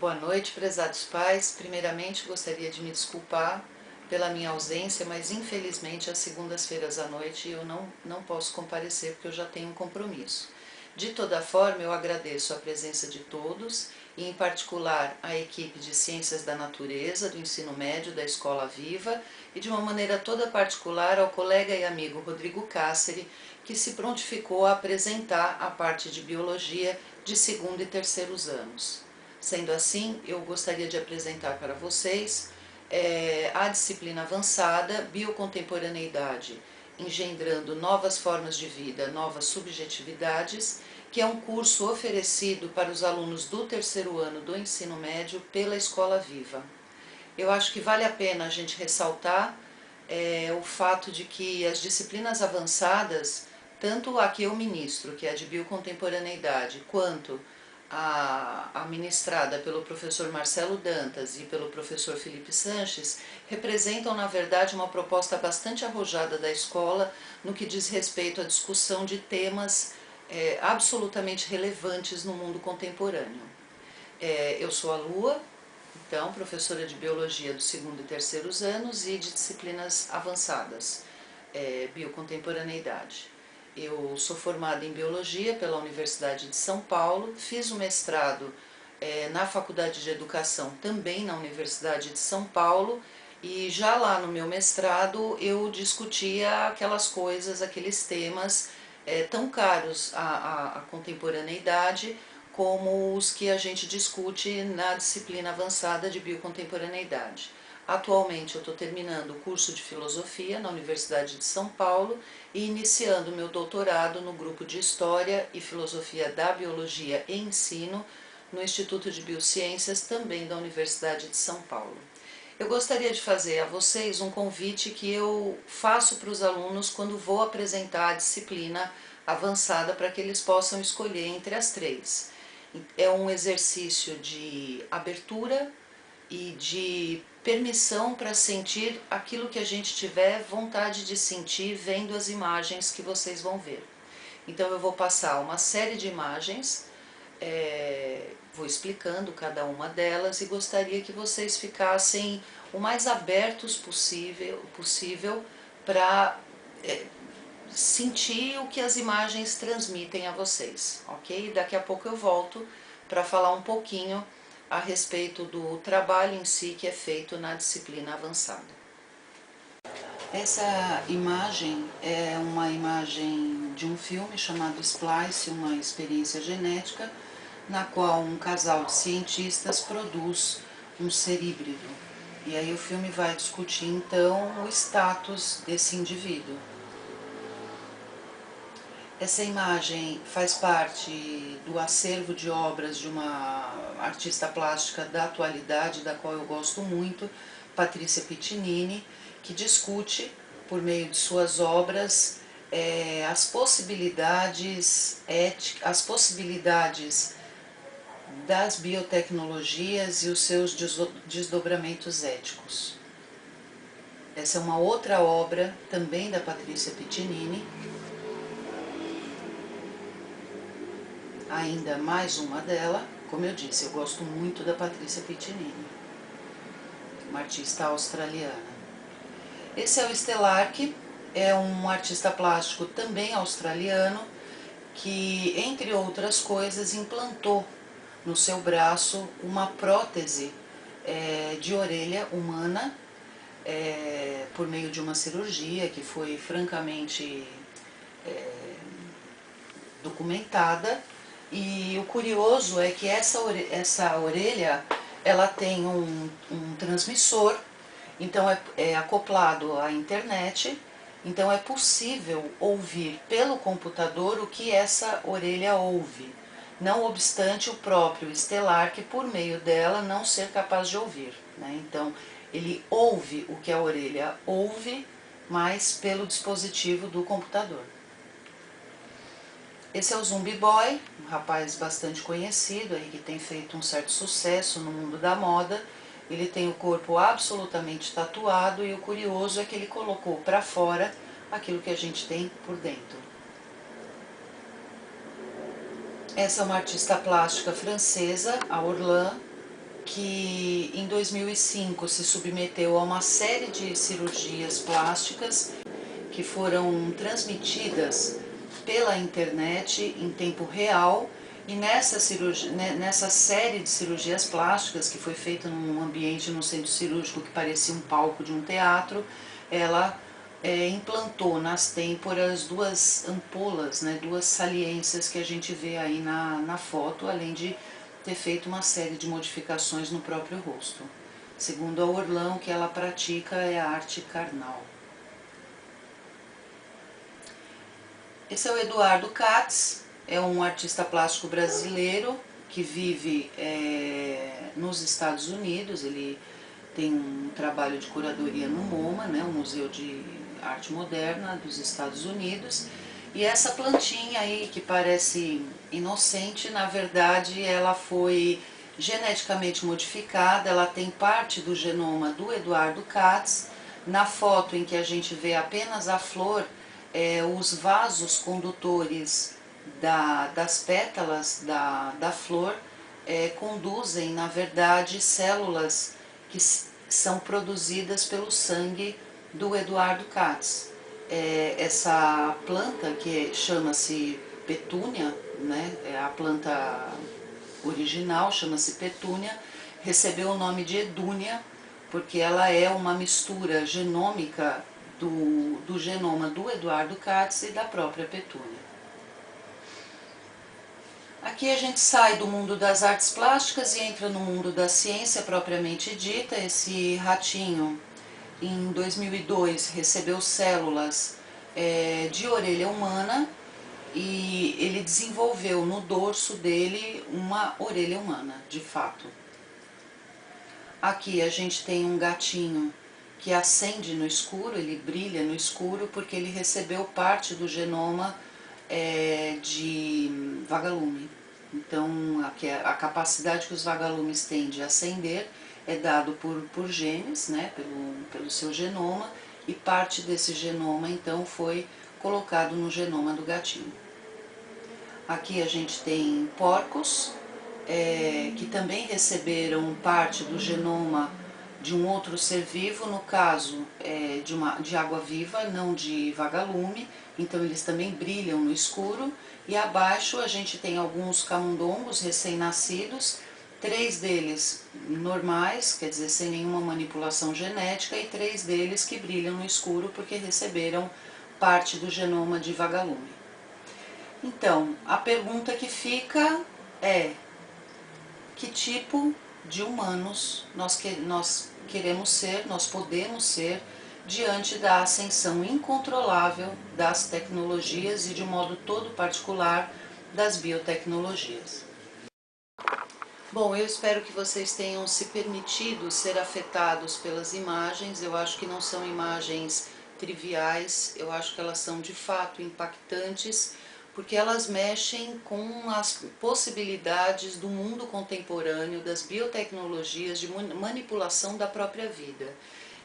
Boa noite, prezados pais. Primeiramente, gostaria de me desculpar pela minha ausência, mas infelizmente às segundas-feiras à noite eu não posso comparecer porque eu já tenho um compromisso. De toda forma, eu agradeço a presença de todos e, em particular, a equipe de Ciências da Natureza do Ensino Médio da Escola Viva e, de uma maneira toda particular, ao colega e amigo Rodrigo Cásseri, que se prontificou a apresentar a parte de Biologia de segundo e terceiros anos. Sendo assim, eu gostaria de apresentar para vocês a disciplina avançada Biocontemporaneidade, engendrando novas formas de vida, novas subjetividades, que é um curso oferecido para os alunos do terceiro ano do ensino médio pela Escola Viva. Eu acho que vale a pena a gente ressaltar o fato de que as disciplinas avançadas, tanto a que eu ministro, que é a de Biocontemporaneidade, quanto a ministrada pelo professor Marcelo Dantas e pelo professor Felipe Sanches, representam, na verdade, uma proposta bastante arrojada da escola no que diz respeito à discussão de temas absolutamente relevantes no mundo contemporâneo. Eu sou a Lua, então, professora de Biologia do segundo e terceiros anos e de disciplinas avançadas, Biocontemporaneidade. Eu sou formada em Biologia pela Universidade de São Paulo, fiz o mestrado na Faculdade de Educação também na Universidade de São Paulo, e já lá no meu mestrado eu discutia aquelas coisas, aqueles temas tão caros à contemporaneidade, como os que a gente discute na disciplina avançada de Biocontemporaneidade. Atualmente eu estou terminando o curso de Filosofia na Universidade de São Paulo e iniciando meu doutorado no grupo de História e Filosofia da Biologia e Ensino no Instituto de Biociências, também da Universidade de São Paulo. Eu gostaria de fazer a vocês um convite que eu faço para os alunos quando vou apresentar a disciplina avançada para que eles possam escolher entre as três. É um exercício de abertura e de permissão para sentir aquilo que a gente tiver vontade de sentir vendo as imagens que vocês vão ver. Então eu vou passar uma série de imagens, vou explicando cada uma delas e gostaria que vocês ficassem o mais abertos possível para sentir o que as imagens transmitem a vocês, ok? Daqui a pouco eu volto para falar um pouquinho a respeito do trabalho em si que é feito na disciplina avançada. Essa imagem é uma imagem de um filme chamado Splice, uma experiência genética, na qual um casal de cientistas produz um ser híbrido. E aí o filme vai discutir então o status desse indivíduo. Essa imagem faz parte do acervo de obras de uma artista plástica da atualidade, da qual eu gosto muito, Patrícia Pitinini, que discute, por meio de suas obras, as possibilidades éticas, as possibilidades das biotecnologias e os seus desdobramentos éticos. Essa é uma outra obra, também da Patrícia Pitinini, ainda mais uma dela. Como eu disse, eu gosto muito da Patrícia Pitinini, uma artista australiana. Esse é o Stellark, é um artista plástico também australiano, que, entre outras coisas, implantou no seu braço uma prótese de orelha humana por meio de uma cirurgia que foi francamente documentada. E o curioso é que essa orelha ela tem um transmissor, então é acoplado à internet, então é possível ouvir pelo computador o que essa orelha ouve, não obstante o próprio Stellark, por meio dela, não ser capaz de ouvir, né? Então ele ouve o que a orelha ouve, mas pelo dispositivo do computador. Esse é o Zumbi Boy, um rapaz bastante conhecido, aí, que tem feito um certo sucesso no mundo da moda. Ele tem o corpo absolutamente tatuado e o curioso é que ele colocou para fora aquilo que a gente tem por dentro. Essa é uma artista plástica francesa, a Orlan, que em 2005 se submeteu a uma série de cirurgias plásticas que foram transmitidas pela internet em tempo real, e nessa série de cirurgias plásticas, que foi feita num ambiente, num centro cirúrgico que parecia um palco de um teatro, ela implantou nas têmporas duas ampolas, né, duas saliências que a gente vê aí na foto, além de ter feito uma série de modificações no próprio rosto. Segundo a Orlão, o que ela pratica é a arte carnal. Esse é o Eduardo Katz, é um artista plástico brasileiro que vive nos Estados Unidos. Ele tem um trabalho de curadoria no MoMA, né, o Museu de Arte Moderna dos Estados Unidos. E essa plantinha aí, que parece inocente, na verdade ela foi geneticamente modificada, ela tem parte do genoma do Eduardo Katz. Na foto em que a gente vê apenas a flor, os vasos condutores das pétalas da flor conduzem, na verdade, células que são produzidas pelo sangue do Eduardo Katz. Essa planta, que chama-se petúnia, né, a planta original chama-se petúnia, recebeu o nome de Edúnia, porque ela é uma mistura genômica do genoma do Eduardo Katz e da própria petúnia. Aqui a gente sai do mundo das artes plásticas e entra no mundo da ciência propriamente dita. Esse ratinho, em 2002, recebeu células de orelha humana e ele desenvolveu no dorso dele uma orelha humana, de fato. Aqui a gente tem um gatinho que acende no escuro, ele brilha no escuro porque ele recebeu parte do genoma de vagalume. Então a capacidade que os vagalumes têm de acender é dado por genes, né, pelo seu genoma, e parte desse genoma então foi colocado no genoma do gatinho. Aqui a gente tem porcos que também receberam parte do genoma de um outro ser vivo, no caso de água viva, não de vagalume, então eles também brilham no escuro. E abaixo a gente tem alguns camundongos recém-nascidos, 3 deles normais, quer dizer, sem nenhuma manipulação genética, e 3 deles que brilham no escuro porque receberam parte do genoma de vagalume. Então, a pergunta que fica é: que tipo de humanos nós queremos ser, nós podemos ser, diante da ascensão incontrolável das tecnologias e, de um modo todo particular, das biotecnologias? Bom, eu espero que vocês tenham se permitido ser afetados pelas imagens. Eu acho que não são imagens triviais, eu acho que elas são de fato impactantes, porque elas mexem com as possibilidades do mundo contemporâneo, das biotecnologias, de manipulação da própria vida.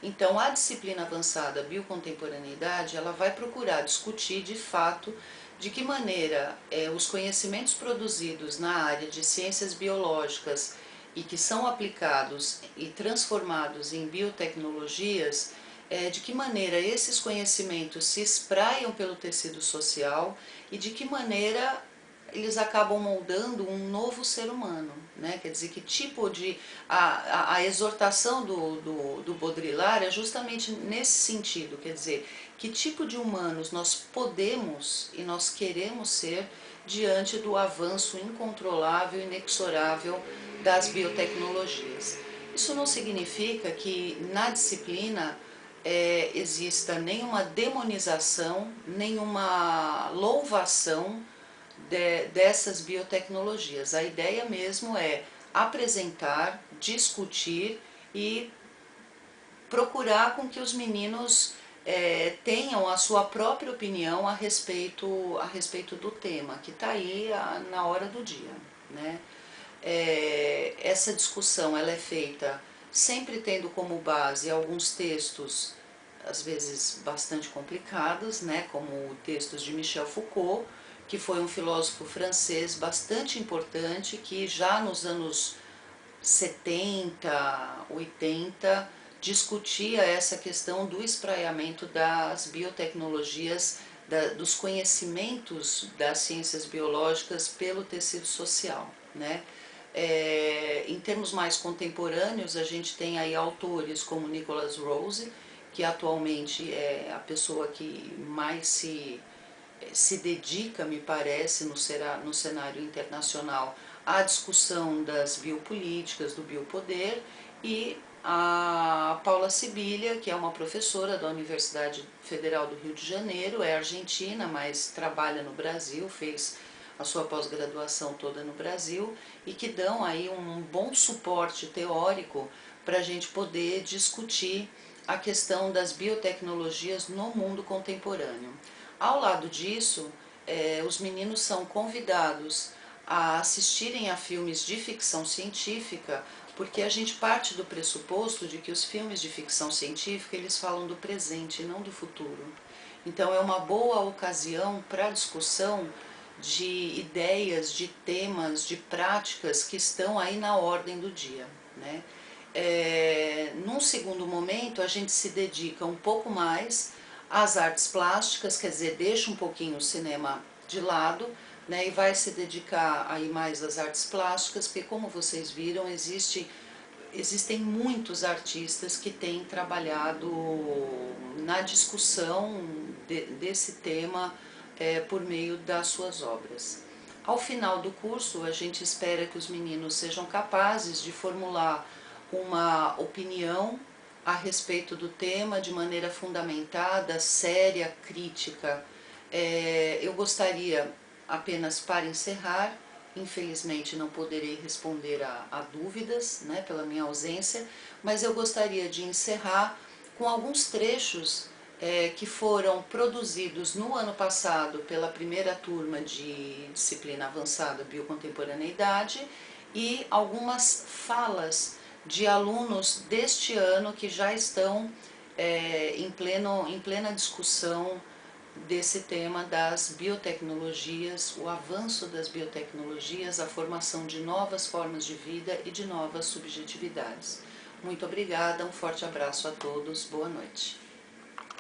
Então, a disciplina avançada biocontemporaneidade, ela vai procurar discutir de fato de que maneira os conhecimentos produzidos na área de ciências biológicas e que são aplicados e transformados em biotecnologias, de que maneira esses conhecimentos se espraiam pelo tecido social e de que maneira eles acabam moldando um novo ser humano, né? Quer dizer, que tipo de... A exortação do Baudrillard é justamente nesse sentido, quer dizer, que tipo de humanos nós podemos e nós queremos ser diante do avanço incontrolável e inexorável das biotecnologias. Isso não significa que na disciplina exista nenhuma demonização, nenhuma louvação dessas biotecnologias. A ideia mesmo é apresentar, discutir e procurar com que os meninos tenham a sua própria opinião a respeito do tema, que está aí na hora do dia, né? Essa discussão ela é feita sempre tendo como base alguns textos, às vezes bastante complicados, né, como textos de Michel Foucault, que foi um filósofo francês bastante importante, que já nos anos 70, 80, discutia essa questão do espraiamento das biotecnologias, dos conhecimentos das ciências biológicas pelo tecido social, né? Em termos mais contemporâneos, a gente tem aí autores como Nicholas Rose, que atualmente é a pessoa que mais se dedica, me parece, no cenário internacional à discussão das biopolíticas, do biopoder, e a Paula Sibilia, que é uma professora da Universidade Federal do Rio de Janeiro, é argentina, mas trabalha no Brasil, fez a sua pós-graduação toda no Brasil, e que dão aí um bom suporte teórico para a gente poder discutir a questão das biotecnologias no mundo contemporâneo. Ao lado disso, os meninos são convidados a assistirem a filmes de ficção científica, porque a gente parte do pressuposto de que os filmes de ficção científica eles falam do presente e não do futuro. Então é uma boa ocasião para a discussão de ideias, de temas, de práticas que estão aí na ordem do dia, né? Num segundo momento, a gente se dedica um pouco mais às artes plásticas, quer dizer, deixa um pouquinho o cinema de lado, né, e vai se dedicar aí mais às artes plásticas, porque como vocês viram, existem muitos artistas que têm trabalhado na discussão desse tema por meio das suas obras. Ao final do curso, a gente espera que os meninos sejam capazes de formular uma opinião a respeito do tema de maneira fundamentada, séria, crítica. Eu gostaria, apenas para encerrar, infelizmente não poderei responder a dúvidas, né, pela minha ausência, mas eu gostaria de encerrar com alguns trechos que foram produzidos no ano passado pela primeira turma de disciplina avançada Biocontemporaneidade e algumas falas de alunos deste ano que já estão em plena discussão desse tema das biotecnologias, o avanço das biotecnologias, a formação de novas formas de vida e de novas subjetividades. Muito obrigada, um forte abraço a todos, boa noite.